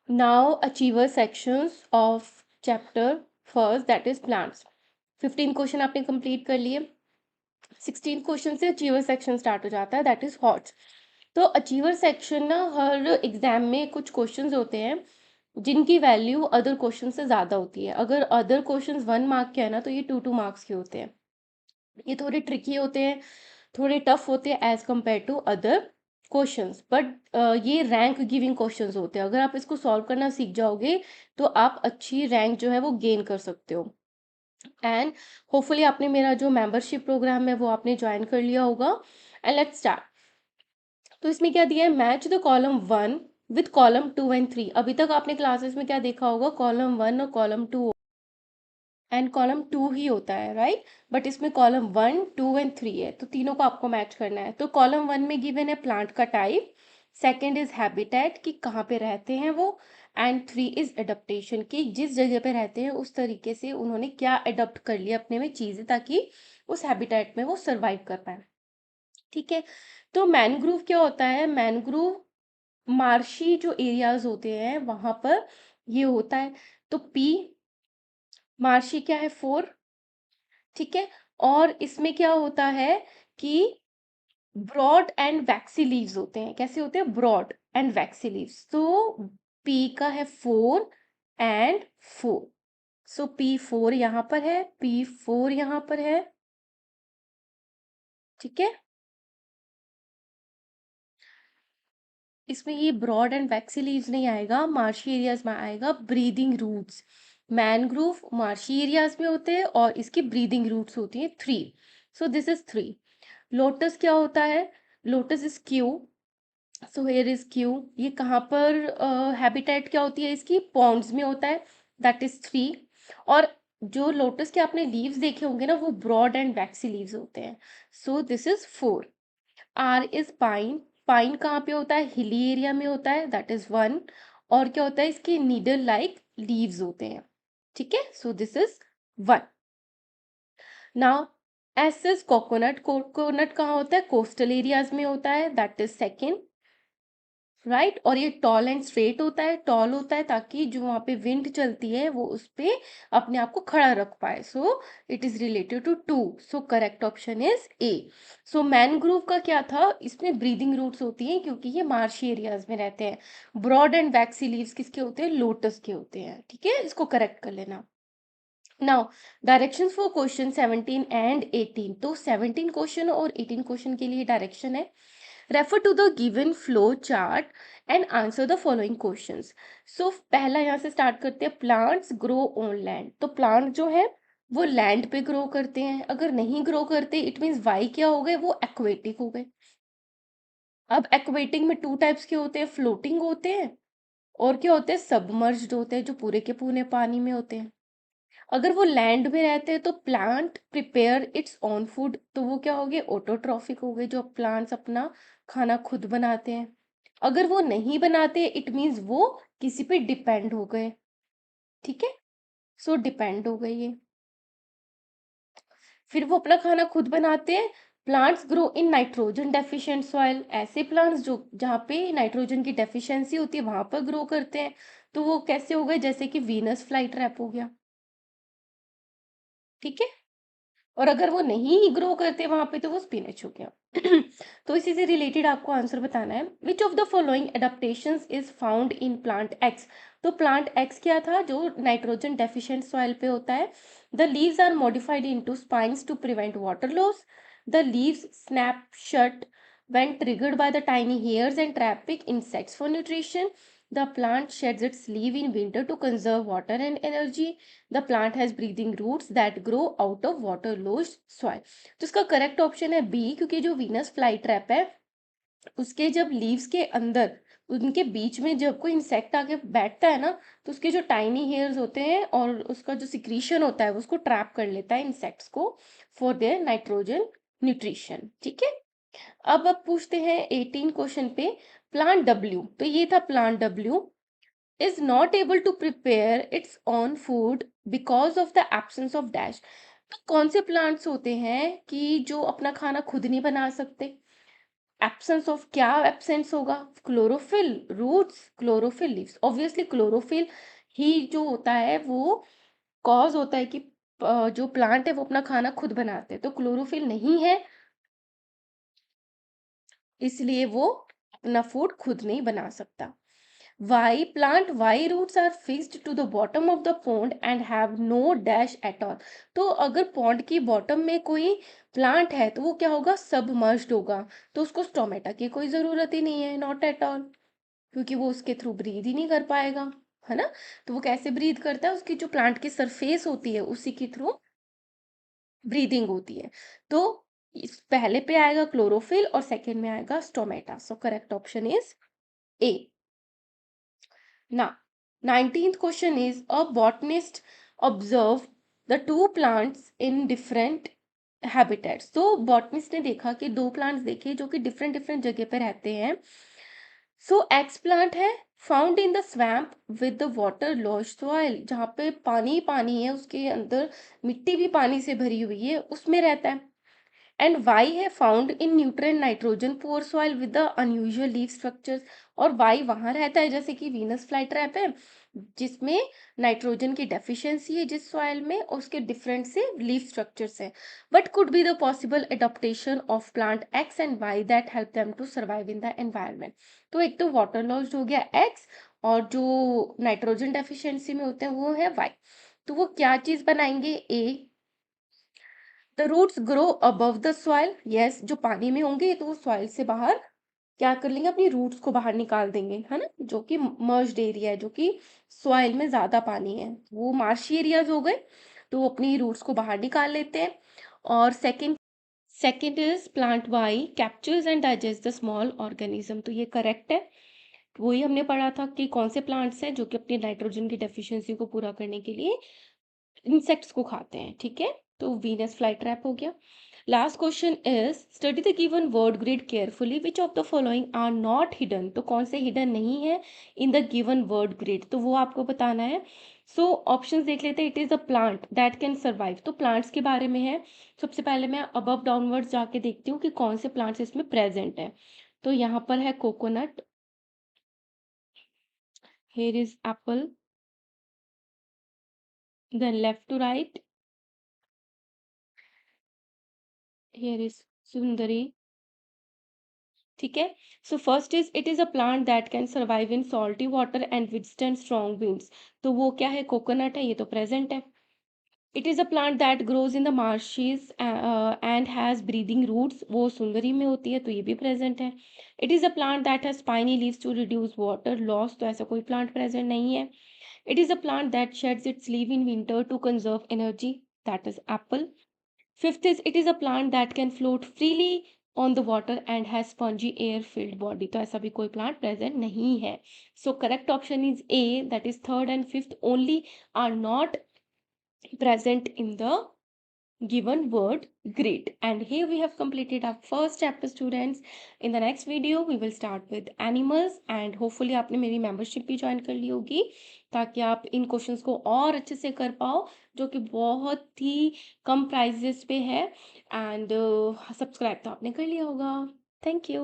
Now, achiever sections of chapter first, that is plants. 15 question आपने complete कर लिए। 16 question से अचीवर सेक्शन स्टार्ट हो जाता है, दैट इज हॉट्स। तो अचीवर सेक्शन ना हर एग्जाम में कुछ क्वेश्चंस होते हैं जिनकी वैल्यू अदर क्वेश्चन से ज़्यादा होती है। अगर अदर क्वेश्चंस 1 मार्क के है ना, तो ये 2 2 मार्क्स के होते हैं। ये थोड़े ट्रिकी होते हैं, थोड़े टफ होते हैं as compare to other questions, but ये रैंक गिविंग क्वेश्चंस होते हैं। अगर आप इसको सॉल्व करना सीख जाओगे तो आप अच्छी रैंक जो है वो गेन कर सकते हो। एंड होपफुली आपने मेरा जो मेंबरशिप प्रोग्राम है वो आपने ज्वाइन कर लिया होगा। And let's start. तो इसमें क्या दिया है, match the column 1 with column 2 and 3। अभी तक आपने क्लासेस में क्या देखा होगा, कॉलम 1 और कॉलम 2 एंड कॉलम 2 ही होता है, राइट। बट इसमें कॉलम 1 2 एंड 3 है, तो तीनों को आपको मैच करना है। तो कॉलम 1 में गिवन है प्लांट का टाइप, सेकेंड इज हैबिटेट कि कहाँ पे रहते हैं वो, एंड 3 इज एडप्टेशन कि जिस जगह पे रहते हैं उस तरीके से उन्होंने क्या अडॉप्ट कर लिया अपने में चीजें, ताकि उस हैबिटेट में वो सरवाइव कर पाए। ठीक है। तो मैनग्रूव क्या होता है, मैनग्रूव मार्शी जो एरियाज होते हैं वहां पर ये होता है। तो पी, मार्शी क्या है 4। ठीक है। और इसमें क्या होता है कि ब्रॉड एंड वैक्सी लीव्स होते हैं। कैसे होते हैं, ब्रॉड एंड वैक्सी लीव्स। तो पी का है 4 एंड 4। सो P4 यहाँ पर है, P4 यहाँ पर है। ठीक है। इसमें ये ब्रॉड एंड वैक्सी लीव्स नहीं आएगा, मार्शी एरियाज में आएगा breathing roots. Mangrove marshy areas में होते हैं और इसकी ब्रीदिंग रूट्स होती हैं 3। सो दिस इज 3। लोटस क्या होता है, lotus is Q. So here is Q. ये कहाँ पर हैबिटेट क्या होती है इसकी, पॉन्ड्स में होता है, दैट इज 3। और जो लोटस के आपने लीव्स देखे होंगे ना, वो ब्रॉड एंड वैक्सी लीव्स होते हैं। So this is 4। R is pine. Pine कहाँ पे होता है, हिली एरिया में होता है, दैट इज 1। और क्या होता है, इसके नीडल लाइक लीव्स होते हैं। ठीक है। सो this is 1। Now S is coconut. Coconut कहाँ होता है, कोस्टल एरियाज में होता है, दैट इज 2nd, राइट। और ये टॉल एंड स्ट्रेट होता है, टॉल होता है ताकि जो वहां पे विंड चलती है वो उस पे अपने आप को खड़ा रख पाए। So it is related to 2। So correct option is A. So mangrove का क्या था, इसमें ब्रीदिंग रूट्स होती हैं क्योंकि ये मार्शी एरियाज में रहते हैं। ब्रॉड एंड वैक्सी लीव्स किसके होते हैं, लोटस के होते हैं। ठीक है, इसको करेक्ट कर लेना। Now directions for question 17 and 18। तो 17 क्वेश्चन और 18 क्वेश्चन के लिए डायरेक्शन है, refer to the given flow chart and answer the following questions. So पहला यहाँ से स्टार्ट करते हैं, प्लांट्स ग्रो ऑन लैंड। तो प्लांट जो है वो लैंड पे ग्रो करते हैं, अगर नहीं ग्रो करते इट मीन्स वाई क्या हो गए, वो एक्वेटिक हो गए। अब एक्वेटिक में 2 टाइप्स के होते हैं, फ्लोटिंग होते हैं और क्या होते हैं, सबमर्ज्ड होते हैं जो पूरे के पूरे पानी में होते हैं। अगर वो लैंड में रहते हैं तो plant prepare its own food, तो वो क्या हो गए, ऑटोट्रॉफिक हो गए, जो प्लांट्स अपना खाना खुद बनाते हैं। अगर वो नहीं बनाते इट मीन्स वो किसी पे डिपेंड हो गए। ठीक है। सो डिपेंड हो गए ये। फिर वो अपना खाना खुद बनाते हैं। Plants grow in nitrogen deficient soil. ऐसे प्लांट्स जो जहाँ पे नाइट्रोजन की डेफिशिएंसी होती है वहां पर ग्रो करते हैं। तो वो कैसे हो गए, जैसे कि वीनस फ्लाई ट्रैप हो गया। ठीक है। और अगर वो नहीं ग्रो करते वहां पे तो वो स्पिनच हो गया। तो इसी से रिलेटेड आपको आंसर बताना है, which of the following adaptations is found in plant X. तो प्लांट एक्स क्या था, जो नाइट्रोजन डेफिशिएंट सॉइल पे होता है। The leaves are modified into spines to prevent water loss. The leaves snap shut when triggered by the tiny hairs and trap pick insects for nutrition. The plant sheds its leaf in winter to conserve water and energy. The plant has breathing roots that grow out of water logged soil. तो इसका correct option है B, क्योंकि जो Venus fly trap है उसके जब leaves के अंदर उनके बीच में जब कोई इंसेक्ट आके बैठता है ना, तो उसके जो टाइनी हेयर्स होते हैं और उसका जो सिक्रीशन होता है वो उसको ट्रैप कर लेता है इंसेक्ट्स को फॉर देयर नाइट्रोजन न्यूट्रिशन। ठीक है। अब पूछते हैं 18 क्वेश्चन पे, प्लांट डब्ल्यू। तो ये था plant W is not able to prepare its own food because of the absence of dash। तो कौन से प्लांट्स होते हैं कि जो अपना खाना खुद नहीं बना सकते। एब्सेंस ऑफ क्या एब्सेंस होगा? Chlorophyll, roots, chlorophyll, leaves. Obviously chlorophyll ही जो होता है वो कॉज होता है कि जो प्लांट है वो अपना खाना खुद बनाते हैं, तो क्लोरोफिल नहीं है, इसलिए वो अपना फूड खुद नहीं बना सकता। Why plant why roots are fixed to the bottom of the pond and have no dash at all? तो अगर पॉन्ड की बॉटम में कोई प्लांट है तो वो क्या होगा? सबमर्ज्ड होगा, तो उसको स्टोमेटा की कोई जरूरत ही नहीं है, नॉट एट ऑल, क्योंकि वो उसके थ्रू ब्रीद ही नहीं कर पाएगा, है ना। तो वो कैसे ब्रीद करता है? उसकी जो प्लांट की सरफेस होती है उसी के थ्रू ब्रीदिंग होती है। तो इस पहले पे आएगा क्लोरोफिल और सेकंड में आएगा stomata, so correct option is A. Now, 19th question is a botanist observed the two plants in different habitats. तो botanist ने देखा कि दो plants देखे जो कि different different जगह पे रहते हैं. So X plant है found in the swamp with the water lodged soil, जहाँ पे पानी पानी है, उसके अंदर मिट्टी भी पानी से भरी हुई है, उसमें रहता है. एंड वाई है found in nutrient nitrogen poor soil with the unusual leaf structures. और वाई वहां रहता है जैसे कि वीनस फ्लाईट्रैप है जिसमें नाइट्रोजन की डेफिशिएंसी है जिस सॉइल में, और उसके डिफरेंट से लीफ स्ट्रक्चर्स हैं. But could be the possible adaptation of plant X and Y that help them to survive in the environment. तो एक तो वाटर लॉस्ड हो गया एक्स, और जो नाइट्रोजन डेफिशिएंसी में होते हैं वो है वाई. तो वो क्या चीज बनाएंगे? A, the roots grow above the soil. Yes, जो पानी में होंगे तो वो सॉइल से बाहर क्या कर लेंगे? अपनी रूट्स को बाहर निकाल देंगे, है ना, जो कि मर्ज्ड एरिया है, जो कि सॉइल में ज्यादा पानी है, वो मार्शी एरियाज हो गए, तो वो अपनी रूट्स को बाहर निकाल लेते हैं. और second is plant Y captures and digest the small organism. तो ये करेक्ट है. वही हमने पढ़ा था कि कौन से प्लांट्स हैं जो कि अपनी नाइट्रोजन की डेफिशिएंसी को पूरा करने के लिए इंसेक्ट्स को खाते हैं. ठीक है, तो वीनस फ्लाई ट्रैप हो गया. Last question is study the given word grid carefully, which of the following are not hidden. तो कौन से हिडन नहीं है in the given word grid, तो वो आपको बताना है. सो ऑप्शंस देख लेते हैं. It is the plant that can survive, तो प्लांट्स के बारे में है. सबसे पहले मैं अबव डाउनवर्ड्स जाके देखती हूँ कि कौन से प्लांट्स इसमें प्रेजेंट है. तो यहाँ पर है coconut, here is apple, then left to right, here is sundari. ठीक है. So first is it is a plant that can survive in salty water and withstand strong winds. तो वो क्या है? कोकोनट है, ये तो प्रेजेंट है. It is a plant that grows in the marshes and has breathing roots, वो सुंदरी में होती है, तो ये भी प्रेजेंट है. It is a plant that has spiny leaves to reduce water loss, तो ऐसा कोई प्लांट प्रेजेंट नहीं है. It is a plant that sheds its leave in winter to conserve energy, that is apple. Fifth is it is a plant that can float freely on the water and has spongy air filled body. तो ऐसा भी कोई plant present नहीं है. So correct option is A, that is third and fifth only are not present in the given word grid. And here we have completed our first chapter, students. In the next video we will start with animals and hopefully आपने मेरी membership भी join कर ली होगी ताकि आप इन questions को और अच्छे से कर पाओ, जो कि बहुत ही कम प्राइजेस पे है. एंड सब्सक्राइब तो आपने कर लिया होगा. Thank you.